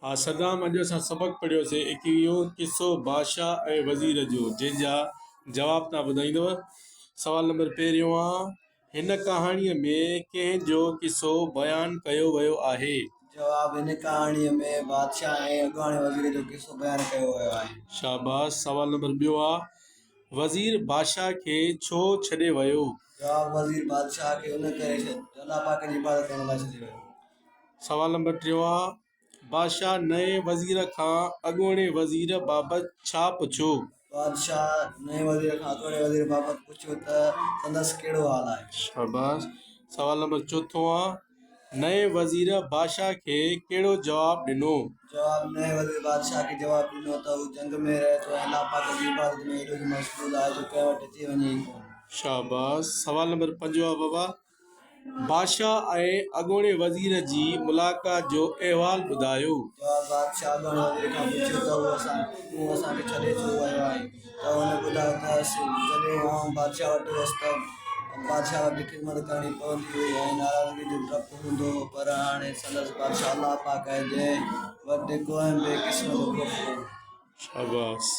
हाँ सदाम अॼु असां सबक़ पढ़ियोसीं 21 किसो बादशाह ऐं वज़ीर जो, जंहिंजा जवाब तव्हां ॿुधाईंदव। सवाल नंबर पहिरियों आहे, हिन कहाणीअ में कंहिंजो किसो बयानु कयो वियो आहे? जवाब, हिन कहाणीअ में बादशाह ऐं अॻवान वज़ीर जो किसो बयानु कयो वियो आहे। शाबाश। सवाल नंबर ॿियो आहे, वज़ीर बादशाह खे छो छॾे वियो? जवाब, वज़ीर बादशाह खे उन करे अल्लाह पाक जी इबादत करण लाइ छॾे वियो। सवाल नंबर टियों आहे, बादशाह नए वज़ीर खां अॻूणे वज़ीर बाबति छा पुछियो? बादशाह नए वज़ीर खां अॻूणे वज़ीर बाबति पुछियो त संदसि कहिड़ो हाल आहे। शाबाश। सवाल नंबर चौथों आहे, नए वज़ीर बादशाह खे कहिड़ो जवाब ॾिनो? जवाब, नए वज़ीर बादशाह खे जवाब ॾिनो त हू जंग में रहे थो ऐं अल्लाह पाक जी इबादत में एॾो मशगूल आहे जो कंहिं वटि अची वञे ई कोन। शाबाश। सवाल नंबर 5 आहे बाबा, बादशाह ऐं अॻूणे वज़ीर जी मुलाक़ात जो अहवाल ॿुधायो। जवाब, बादशाह अॻूणे वज़ीर खां पुछियो त हू असांखे छॾे छो वियो आहे, त हुन ॿुधायो त जॾहिं आउं बादशाह वटि हुअसि त बादशाह वटि ख़िदमत करणी पवंदी हुई ऐं नाराज़गी जो डपु हूंदो हो, पर हाणे संदसि बादशाह अल्लाह पाक आहे जंहिं वटि को बेक़िस्मत जो ख़ौफ़ कोन्हे। शाबाश।